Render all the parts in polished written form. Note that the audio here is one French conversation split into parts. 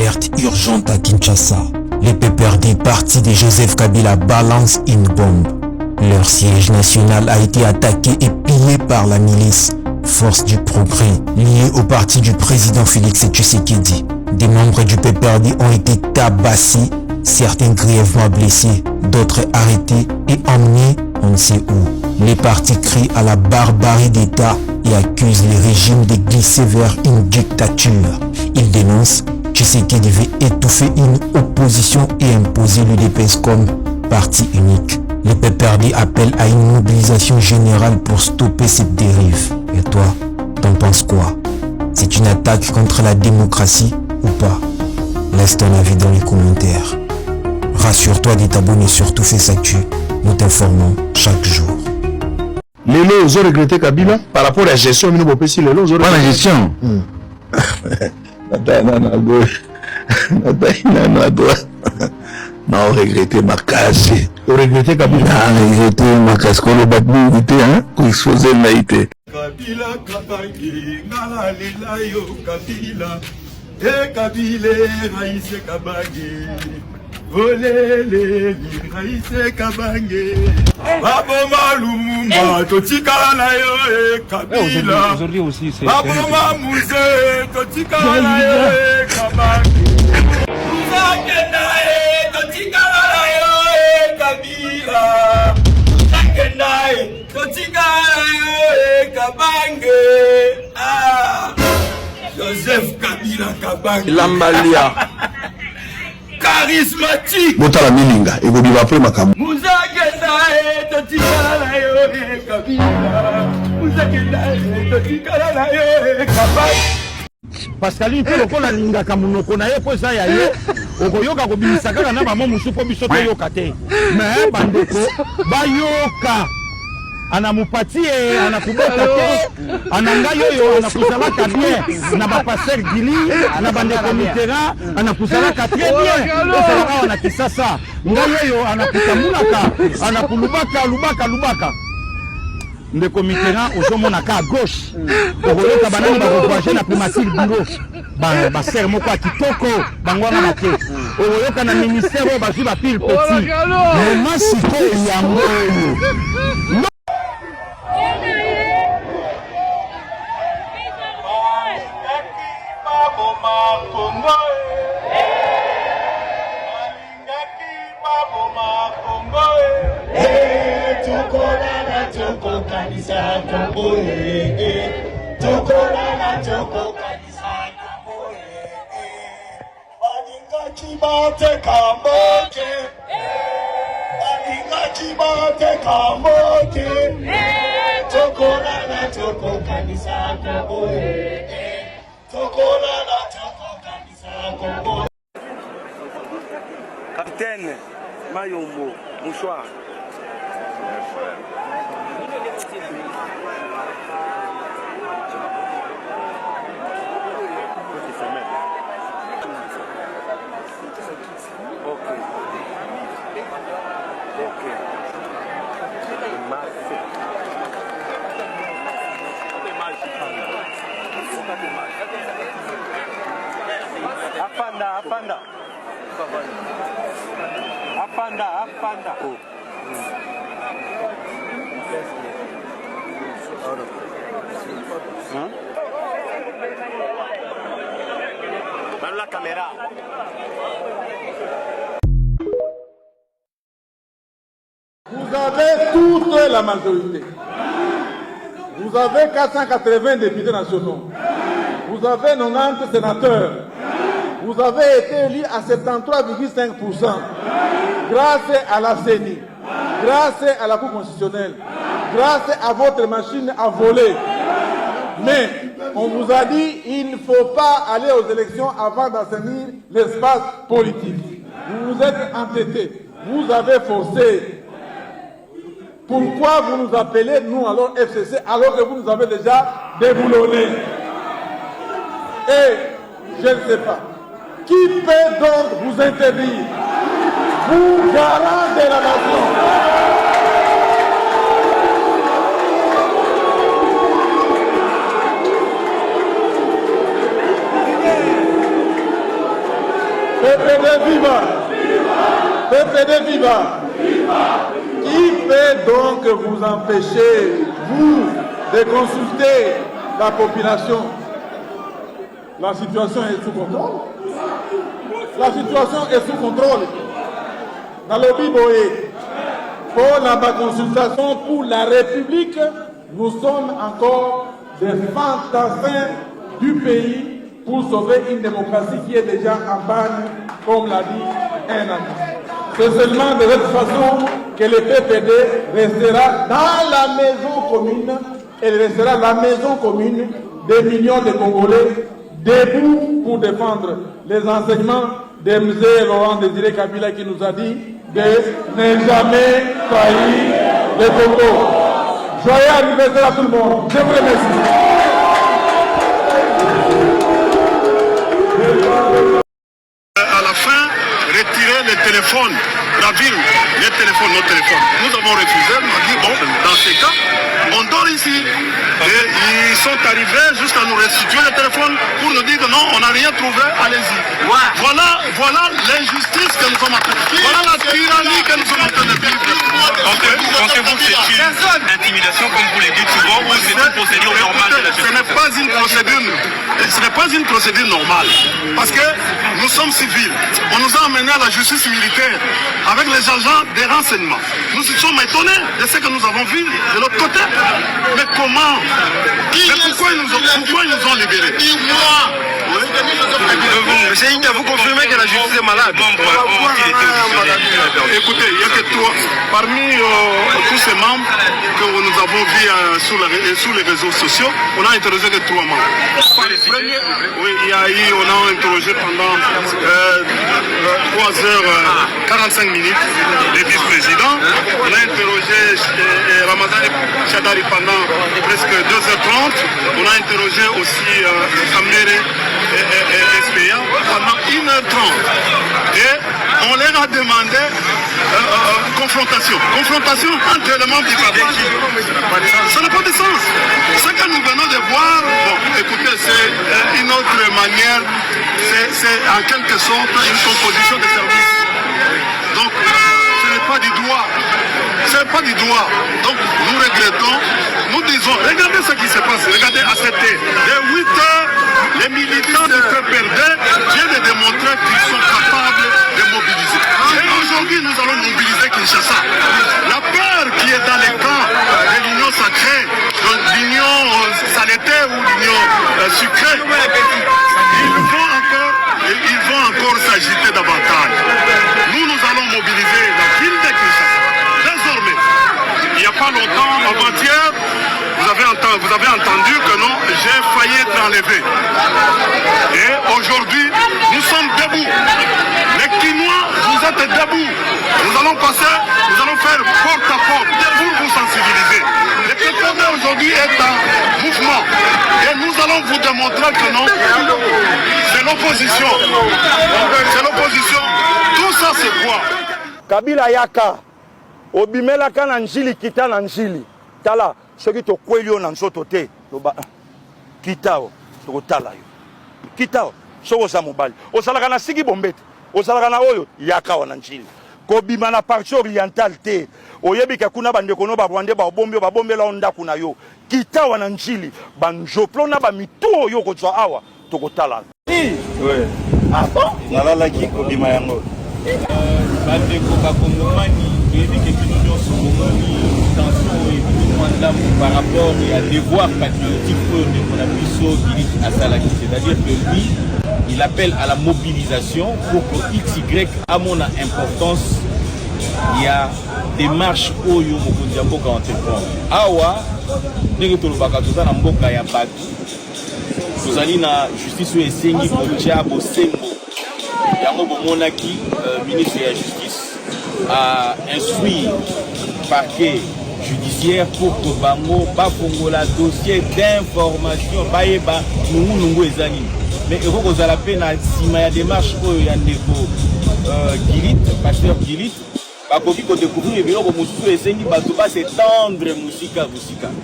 Alerte urgente à Kinshasa. Les PPRD parti de Joseph Kabila balance une bombe. Leur siège national a été attaqué et pillé par la milice Force du Progrès, liée au parti du président Félix Tshisekedi. Des membres du PPRD ont été tabassés, certains grièvement blessés, d'autres arrêtés et emmenés on ne sait où. Les partis crient à la barbarie d'État et accusent le régime de glisser vers une dictature. Ils dénoncent Tshisekedi devait étouffer une opposition et imposer l'UDPS comme parti unique. Le PPRD appelle à une mobilisation générale pour stopper cette dérive. Et toi, t'en penses quoi? C'est une attaque contre la démocratie ou pas? Laisse ton avis dans les commentaires. Rassure-toi de t'abonner sur Tout fait Actu. Nous t'informons chaque jour. Les lots ont regretté Kabila par rapport à la gestion. Les lots ont pas la gestion. Non, regretté ma casse. Regretté Kabila. Regretté ma casse. Qu'on le bat hein? Pour exposer naïté. Kabila Kabangi, Nala Lilayo Kabila, et Kabila Raïse Kabangi, Olele Raïse Kabangi, Baboma Lumumba, Totika Layo et Kabila, aujourd'hui aussi c'est Baboma Mouzé, Totika Layo et Kabangi, Mouzakenae, Totika Layo et Kabila, Mouzakenae, Totika Layo Kabange, ah, Joseph Kabila Kabange, Lambalia, charismatique, Botala Milinga, et vous après ma cam. Mouzakenae, Totika Layo Kabila, Mouzakenae, Totika Layo Kabange. Pascaline pe lokola lingaka monoko na ye po eza ya ye okoyoka kobimisa kaka na bamo mosusu po biso toyoka te me bandeko bayoka anamupati ye anakubota te anangai oyo anakuzalaka bien na bapaster gili na bandeko mitera anakuzalaka très bien ezalaka awa na Kisasa ngai oyo anakutamulaka anakulubaka lubaka ndeko mitera ozomonaka à gauche okoyoka banani bakovoage na primature bureau basere moko ya kitoko bango wana na te okoyoka na ministère oyo bazwi bapile petit moma sikoyo yango oyo Capitaine Mayombo, mouchoir. Apanda. Oh. Hein? Même la caméra. Vous avez toute la majorité. Vous avez 480 députés nationaux. Vous avez 90 sénateurs. Vous avez été élu à 73,5% grâce à la CENI, grâce à la Cour constitutionnelle, grâce à votre machine à voler. Mais on vous a dit qu'il ne faut pas aller aux élections avant d'assainir l'espace politique. Vous vous êtes entêtés, vous avez forcé. Pourquoi vous nous appelez, nous, alors FCC, alors que vous nous avez déjà déboulonnés? Et je ne sais pas. Qui peut donc vous interdire? Vous, garant de la nation. PPD viva. PPD viva. Qui peut donc vous empêcher, vous, de consulter la population? La situation est sous contrôle. La situation est sous contrôle. Dans le Biboé, pour la consultation pour la République, nous sommes encore des fantassins du pays pour sauver une démocratie qui est déjà en panne, comme l'a dit un ami. C'est seulement de cette façon que le PPD restera dans la maison commune, et restera la maison commune des millions de Congolais debout pour défendre les enseignements de M. Laurent Désiré Kabila qui nous a dit de ne jamais trahir le Congo. Joyeux anniversaire à tout le monde. Je vous remercie. À la fin, retirer les téléphones, la ville, les téléphones, nos téléphones. Nous avons refusé, on a dit bon, dans ces cas, on dort ici. Et ils sont arrivés jusqu'à nous restituer le téléphone pour nous dire que non, on n'a rien trouvé, allez-y. Voilà l'injustice que nous sommes en train de vivre. Voilà la tyrannie que nous sommes en train de vivre. Pensez-vous que c'est une intimidation, comme vous le dites souvent, ou c'est une procédure normale de la justice? Ce n'est pas une procédure normale. Parce que nous sommes civils. On nous a emmenés à la justice militaire avec les agents des renseignements. Nous sommes étonnés de ce que nous avons vu de l'autre côté. Mais comment? Mais pourquoi ils nous ont libérés? Monsieur Inga, vous confirmez que la justice est malade? Écoutez, il n'y a que trois. Parmi tous ces membres que nous avons vus sur les réseaux sociaux, on a interrogé que 3 membres. Oui, on a interrogé pendant 3h45 les vice-présidents. On a interrogé Ramazan Chadari pendant presque 2h30. On a interrogé aussi Kamere et SPA pendant 1h30. Et on leur a demandé confrontation entre les membres du parti. Ça n'a pas de sens. Ce que nous venons de voir, bon, écoutez, c'est une autre manière, c'est en quelque sorte une composition de service. Donc, ce n'est pas du droit. C'est pas du droit. Donc, nous regrettons, nous disons, regardez ce qui se passe, regardez à cette heure. Dès 8 heures, les militants de PPRD viennent de démontrer qu'ils sont capables de mobiliser. Et aujourd'hui, nous allons mobiliser Kinshasa. La peur qui est dans les camps de l'union sacrée, donc l'union sanitaire ou l'union sucrée, ils vont encore s'agiter davantage. Nous allons mobiliser la ville de Kinshasa. Désormais, il n'y a pas longtemps, avant-hier, vous avez entendu que non, j'ai failli être enlevé. Et aujourd'hui, nous sommes debout. Les Kinois, vous êtes debout. Nous allons faire porte à porte pour vous sensibiliser. Le PPD aujourd'hui est en mouvement. Et nous allons vous démontrer que non, c'est l'opposition. C'est l'opposition. Tout ça, c'est quoi? Kabila yaka. Obimelaka na njili kita na njili. Tala, soki to kwelio na nzoto te. Kitao, to tala yo. Kitao, soko za mobali. Osalaka na siki bombete. Osalaka na oyo yaka wana njili. Kobima na parti oriental te. Oyebika kuna bandeko no babwande ba bombela onda kuna yo. Kitao na njili. Banjoplo na ba mito yo ko twa awa to kotala. Oui. Ah bon? Nalala ki kobima yango. Bandeko bakongomani par rapport à devoir patriotique c'est-à-dire que lui, il appelle à la mobilisation pour que XY à mon importance, il y a des marches au Yomokondiamboka entreprendre. Awa, nous allons na justice ou esengi Botia Bosembo. Yango Monaki, ministre de la Justice, a instruit parquet judiciaire pour que Bango Bafongola dossier d'information Baeba Nungu Ezali. Mais il faut que vous ayez la peine à si il y a des démarches pour Yandeko Gilit, pasteur Gilit, Bakoki ko découvrir et bien ko musu esengi batuba s'étendre musika.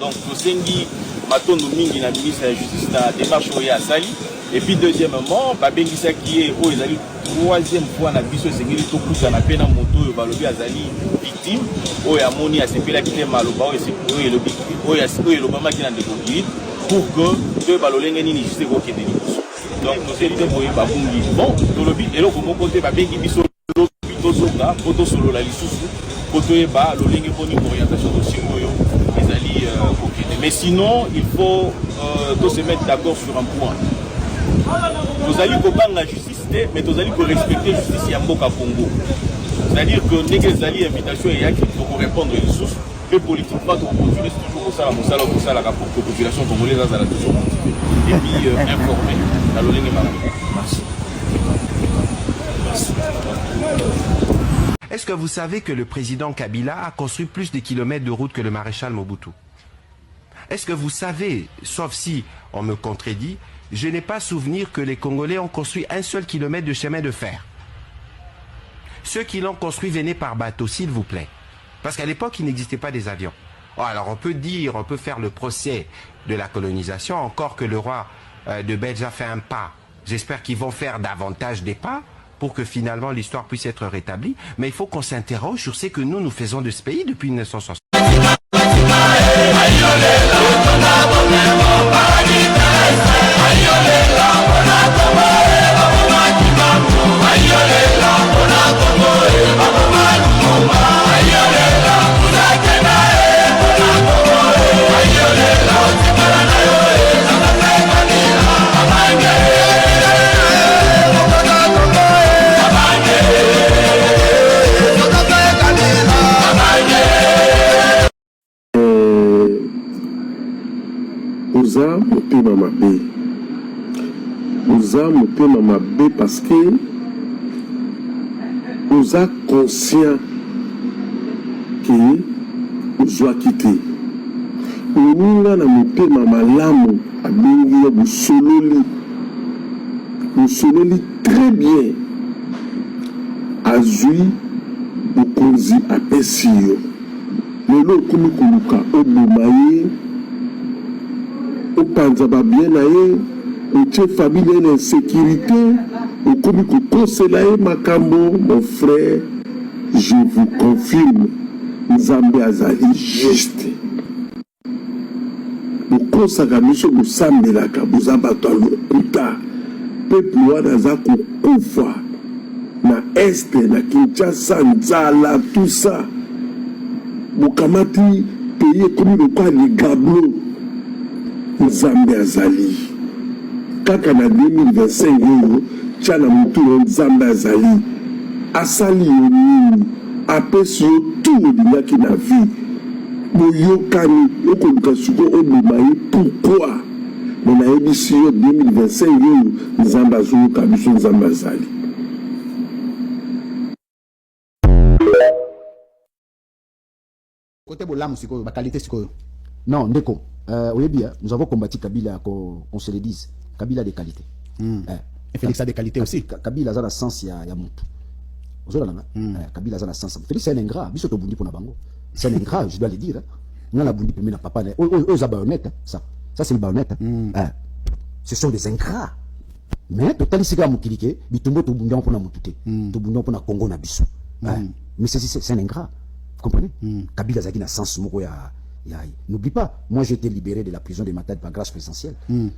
Donc Osengi Matondo Mingi na ministre de la Justice na démarche oya Sali Et puis deuxièmement, babengisa qui est au ezali troisième fois na biso sengeli to kuta na pena moto balobi azali victime o ya moni asepela kite maloba o esepelo elobi o ya siko elobama ki na ndekokili pour que to balolenge nini juste ko kende liboso. Donc nous c'est boye babungi bon tolobi eloko moko te babengi biso lobi tozoka poto solo la lisusu poto eba lolenge poni orientation dossier oyo ezali kokende. Mais sinon il faut tous se mettre d'accord sur un point. Nous allons combattre la justice, mais nous allons respecter la justice à Mboka Congo. C'est-à-dire que nous avons invitation et il faut répondre aux sources. Les politiques, pas de continuer, c'est toujours ça, pour la population congolaise a toujours motivée. Et puis informer. Est-ce que vous savez que le président Kabila a construit plus de kilomètres de route que le maréchal Mobutu? Est-ce que vous savez, sauf si on me contredit, je n'ai pas souvenir que les Congolais ont construit un seul kilomètre de chemin de fer. Ceux qui l'ont construit venaient par bateau, s'il vous plaît. Parce qu'à l'époque, il n'existait pas des avions. Oh, alors on peut dire, on peut faire le procès de la colonisation, encore que le roi de Belge a fait un pas. J'espère qu'ils vont faire davantage des pas pour que finalement l'histoire puisse être rétablie. Mais il faut qu'on s'interroge sur ce que nous faisons de ce pays depuis 1960. Oza motema mabe. Oza motema mabe parce que oza conscient que ozwa kite. Oninga na motema malamu abengi ya bosololi. Bosololi très bien. Azui bokonzi apesi yo. Lelo okomi koluka oboma ye. Opanza ba bien na ye, otie famille en insécurité, okomi kokosela ye makambo, mon frère, je vous confirme, Nzambe azali juste. Bokosaka biso bosambelaka, boza bato ya lokuta, peuple wana aza kokufa na este, na Kinshasa, nzala, tout ça. Bokamati pays ekomi lokwa ligablo. Nzambe azali kaka na 2025 euro tia na mutu yo Nzambe azali asali yo nini apesi yo tu olingaki na vie boyokani okoluka siko oboma ye pourquoi me nayebisi yo 2025 euro Nzambe azoyoka biso Nzambe azali. Côté bolamu sikoyo ba qualité sikoyo non ndeko nous avons combattu Kabila, qu'on se le dise. Kabila a des qualités. Et Félix a des qualités aussi. Kabila a le sens, il y a Moutou. Kabila a le sens. Félix c'est un ingrat. Biso to bundi pour na bango. C'est un ingrat, je dois le dire. Non la bundi pour na papa. Aux baonnette, ça. Ça c'est le baonnette. Ce sont des ingrats. Mais total ici comme Mukilike, bitumbo to bundi pour na Moutouté. To bundi pour na Congo na biso. Mais c'est un ingrat. Vous comprenez? Kabila a un sens moko ya. N'oublie pas, moi j'ai été libéré de la prison de Matadi par grâce présidentielle.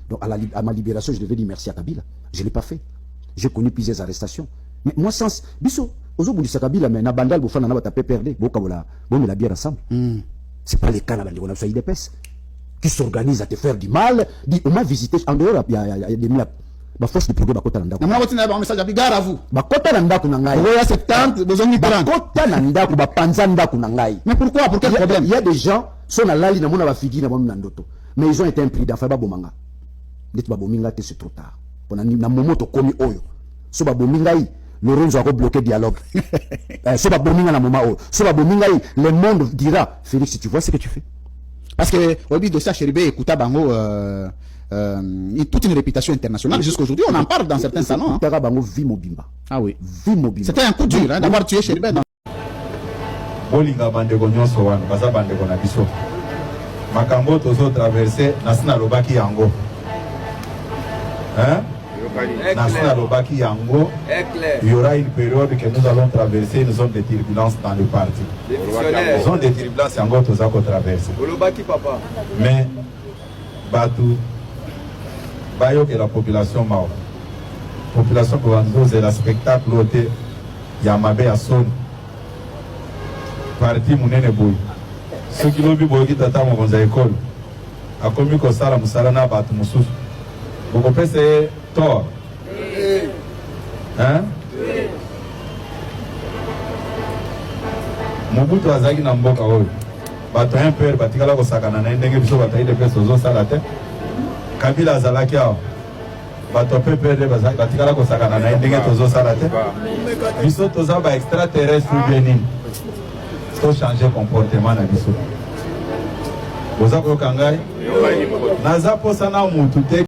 Donc à ma libération, je devais dire merci à Kabila. Je ne l'ai pas fait. J'ai connu plusieurs arrestations. Mais moi, sans. Bisso, aujourd'hui, c'est Kabila, mais na bandal, bouffon, na tapé perdu. Bon, on la bière ensemble. C'est pas les cas, on a fait des pèses. Qui s'organisent à te faire du mal. On m'a visité en dehors, il y a des mille. Ma force de progrès, bakota nanda. Na mwa tina ba message abi gare à vous. Bakota nanda kuna ngai. Oya 70, besoin de 30. Bakota nanda ku bapanza nda kuna ngai. Mais pourquoi? Pour quel problème? Il y a des gens sont na lali na mona ba figi na ba ndoto. Mais ils ont été imprudents, fa ba bomanga. Dit ba bominga te c'est trop tard. Pona na momo to komi oyo. So ba bominga yi, Lorenzo a bloqué dialogue. So ba bominga na moma oyo. So ba bominga yi, le monde dira Félix, tu vois ce que tu fais. Parce que Obi Dossa Chéribé écouta bango toute une réputation internationale. Jusqu'aujourd'hui, on en parle dans certains salons. Ah oui. C'était un coup dur d'avoir tué Chéribé. Bolinga bandeko nyonso wana baza bandeko na biso. Makambo tozo traverser na sina lobaki yango. Hein? Nasina Lobaki Yango, il y aura une période que nous allons traverser une zone de turbulence dans le parti. Une zone de turbulence, c'est encore tout ça qu'on traverse. Mais, Batou, Bayo que la population m'a. Population Kwanzo, c'est le spectacle ôté. Yamabe à son. Parti Mounene Boy. Ceux qui l'ont vu, Boy, qui t'attendent dans l'école. A commis que ça, la Moussala n'a pas de moussous. Vous comprenez, c'est tort. Hein? Mobutu Azagi Namboka Oy. Bato un père, Batikala Kosakana, Ndenge Biso Bataï de Pesozo Salate. Kabila Zalakia. Bato peu père, Batikala Kosakana, Ndenge Tozo Salate. Biso Toza ba extraterrestre ou bien. Faut changer comportement na Biso. Ozako Kangai. Naza Posana Mutute.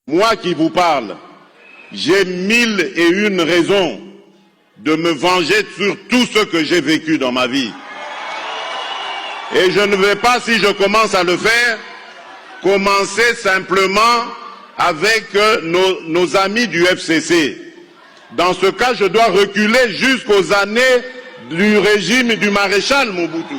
Moi qui vous parle, j'ai 1001 raisons de me venger sur tout ce que j'ai vécu dans ma vie. Et je ne vais pas, si je commence à le faire, commencer simplement avec nos amis du FCC. Dans ce cas, je dois reculer jusqu'aux années du régime du maréchal Mobutu.